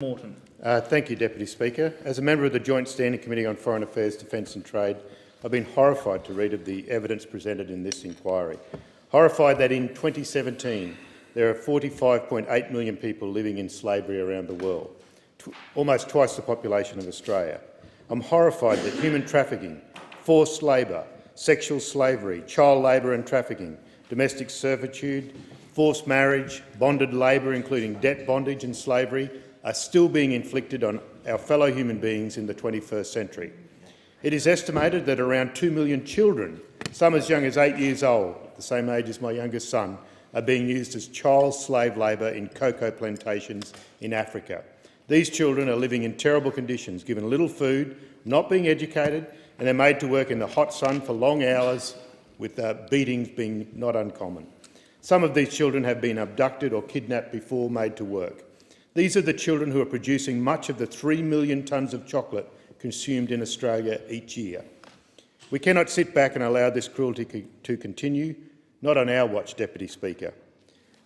Morton. Thank you, Deputy Speaker. As a member of the Joint Standing Committee on Foreign Affairs, Defence and Trade, I've been horrified to read of the evidence presented in this inquiry. Horrified that in 2017 there are 45.8 million people living in slavery around the world, almost twice the population of Australia. I'm horrified that human trafficking, forced labour, sexual slavery, child labour and trafficking, domestic servitude, forced marriage, bonded labour including debt bondage and slavery are still being inflicted on our fellow human beings in the 21st century. It is estimated that around 2 million children, some as young as 8 years old, the same age as my youngest son, are being used as child slave labour in cocoa plantations in Africa. These children are living in terrible conditions, given little food, not being educated, and they're made to work in the hot sun for long hours, with beatings being not uncommon. Some of these children have been abducted or kidnapped before made to work. These are the children who are producing much of the 3 million tonnes of chocolate consumed in Australia each year. We cannot sit back and allow this cruelty to continue, not on our watch, Deputy Speaker.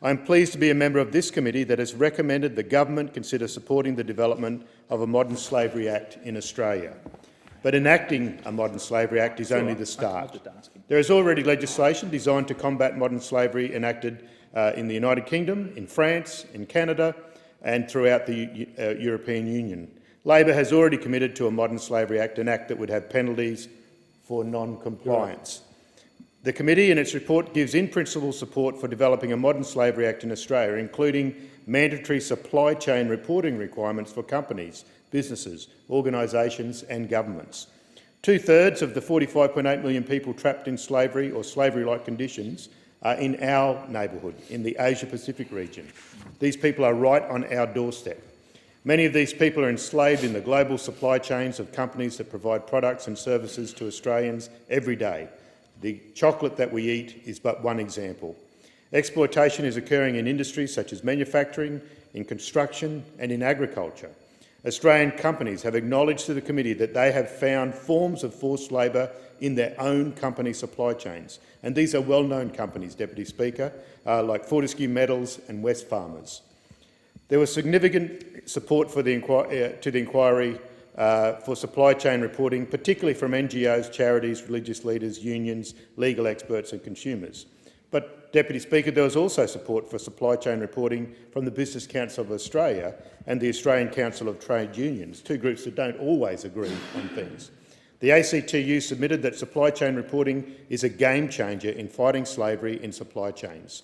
I am pleased to be a member of this committee that has recommended the government consider supporting the development of a Modern Slavery Act in Australia. But enacting a Modern Slavery Act is only the start. There is already legislation designed to combat modern slavery enacted in the United Kingdom, in France, in Canada, and throughout the European Union. Labor has already committed to a Modern Slavery Act, an act that would have penalties for non-compliance. The committee in its report gives in-principle support for developing a Modern Slavery Act in Australia, including mandatory supply chain reporting requirements for companies, businesses, organisations and governments. 2/3 of the 45.8 million people trapped in slavery or slavery-like conditions are in our neighbourhood, in the Asia-Pacific region. These people are right on our doorstep. Many of these people are enslaved in the global supply chains of companies that provide products and services to Australians every day. The chocolate that we eat is but one example. Exploitation is occurring in industries such as manufacturing, in construction and in agriculture. Australian companies have acknowledged to the committee that they have found forms of forced labour in their own company supply chains, and these are well-known companies, Deputy Speaker, like Fortescue Metals and Wesfarmers. There was significant support for the inquiry for supply chain reporting, particularly from NGOs, charities, religious leaders, unions, legal experts and consumers. But, Deputy Speaker, there was also support for supply chain reporting from the Business Council of Australia and the Australian Council of Trade Unions, two groups that don't always agree on things. The ACTU submitted that supply chain reporting is a game changer in fighting slavery in supply chains.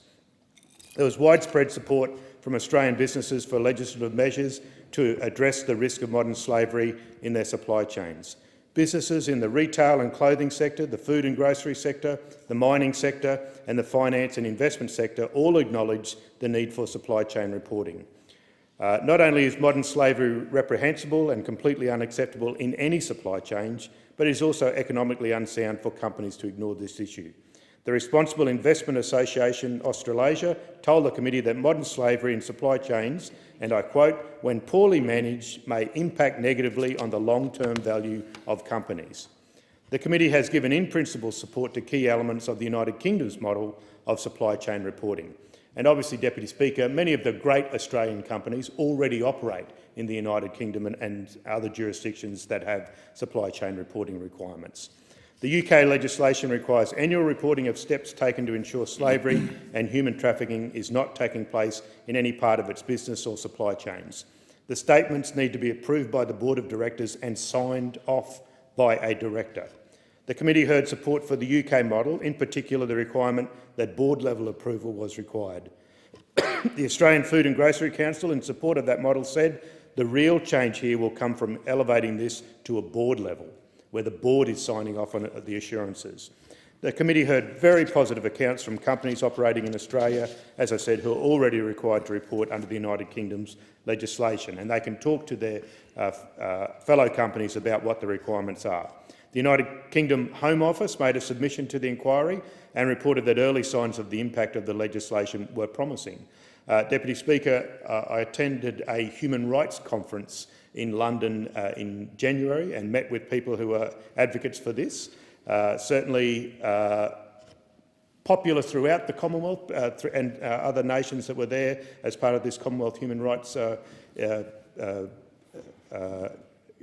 There was widespread support from Australian businesses for legislative measures to address the risk of modern slavery in their supply chains. Businesses in the retail and clothing sector, the food and grocery sector, the mining sector and the finance and investment sector all acknowledge the need for supply chain reporting. Not only is modern slavery reprehensible and completely unacceptable in any supply chain, but it is also economically unsound for companies to ignore this issue. The Responsible Investment Association Australasia told the committee that modern slavery in supply chains, and I quote, "when poorly managed, may impact negatively on the long-term value of companies." The committee has given in-principle support to key elements of the United Kingdom's model of supply chain reporting. And obviously, Deputy Speaker, many of the great Australian companies already operate in the United Kingdom and other jurisdictions that have supply chain reporting requirements. The UK legislation requires annual reporting of steps taken to ensure slavery and human trafficking is not taking place in any part of its business or supply chains. The statements need to be approved by the Board of Directors and signed off by a director. The committee heard support for the UK model, in particular the requirement that board-level approval was required. The Australian Food and Grocery Council, in support of that model, said the real change here will come from elevating this to a board level, where the board is signing off on the assurances. The committee heard very positive accounts from companies operating in Australia, as I said, who are already required to report under the United Kingdom's legislation, and they can talk to their fellow companies about what the requirements are. The United Kingdom Home Office made a submission to the inquiry and reported that early signs of the impact of the legislation were promising. Deputy Speaker, I attended a human rights conference in London in January and met with people who are advocates for this. Certainly popular throughout the Commonwealth and other nations that were there as part of this Commonwealth human rights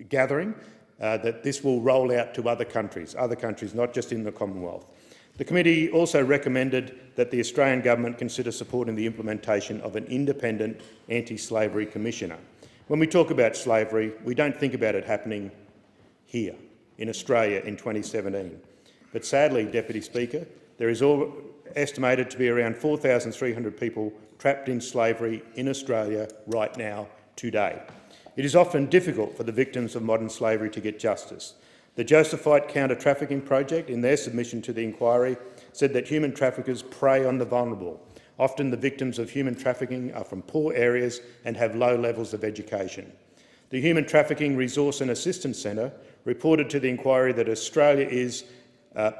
gathering, that this will roll out to other countries, not just in the Commonwealth. The committee also recommended that the Australian government consider supporting the implementation of an independent anti-slavery commissioner. When we talk about slavery, we don't think about it happening here in Australia in 2017. But sadly, Deputy Speaker, there is estimated to be around 4,300 people trapped in slavery in Australia right now, today. It is often difficult for the victims of modern slavery to get justice. The Josephite Counter-Trafficking Project, in their submission to the inquiry, said that human traffickers prey on the vulnerable. Often the victims of human trafficking are from poor areas and have low levels of education. The Human Trafficking Resource and Assistance Centre reported to the inquiry that Australia is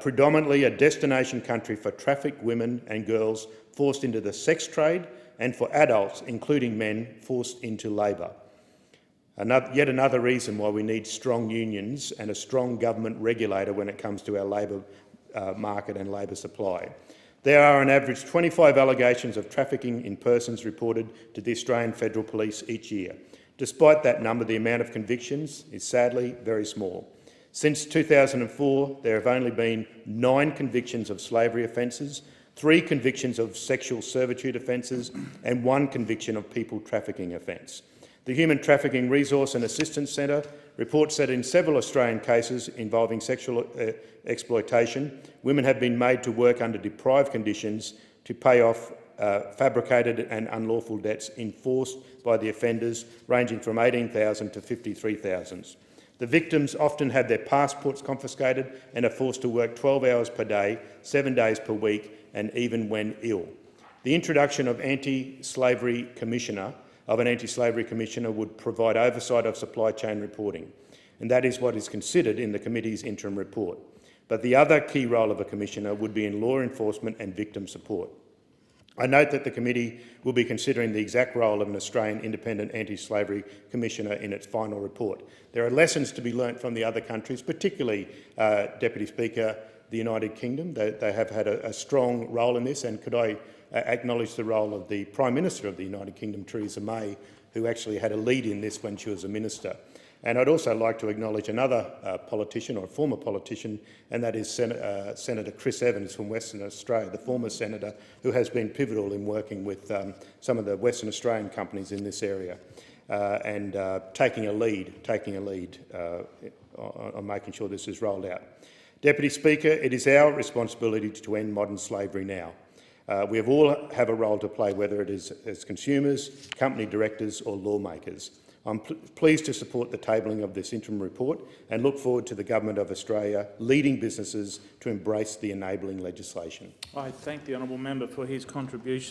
predominantly a destination country for trafficked women and girls forced into the sex trade and for adults, including men, forced into labour. Yet another reason why we need strong unions and a strong government regulator when it comes to our labour market and labour supply. There are on average 25 allegations of trafficking in persons reported to the Australian Federal Police each year. Despite that number, the amount of convictions is sadly very small. Since 2004, there have only been 9 convictions of slavery offences, 3 convictions of sexual servitude offences and 1 conviction of people trafficking offence. The Human Trafficking Resource and Assistance Centre reports that in several Australian cases involving sexual exploitation, women have been made to work under deprived conditions to pay off fabricated and unlawful debts enforced by the offenders, ranging from $18,000 to $53,000. The victims often have their passports confiscated and are forced to work 12 hours per day, 7 days per week, and even when ill. The introduction of an anti-slavery commissioner would provide oversight of supply chain reporting, and that is what is considered in the committee's interim report. But the other key role of a commissioner would be in law enforcement and victim support. I note that the committee will be considering the exact role of an Australian independent anti-slavery commissioner in its final report. There are lessons to be learnt from the other countries, particularly, Deputy Speaker, the United Kingdom. They have had a strong role in this, and could I acknowledge the role of the Prime Minister of the United Kingdom, Theresa May, who actually had a lead in this when she was a minister. And I'd also like to acknowledge another politician, or a former politician, and that is Senator Chris Evans from Western Australia, the former senator who has been pivotal in working with some of the Western Australian companies in this area and taking a lead on making sure this is rolled out. Deputy Speaker, it is our responsibility to end modern slavery now. We all have a role to play, whether it is as consumers, company directors or lawmakers. I'm pleased to support the tabling of this interim report and look forward to the Government of Australia leading businesses to embrace the enabling legislation. I thank the honourable member for his contribution.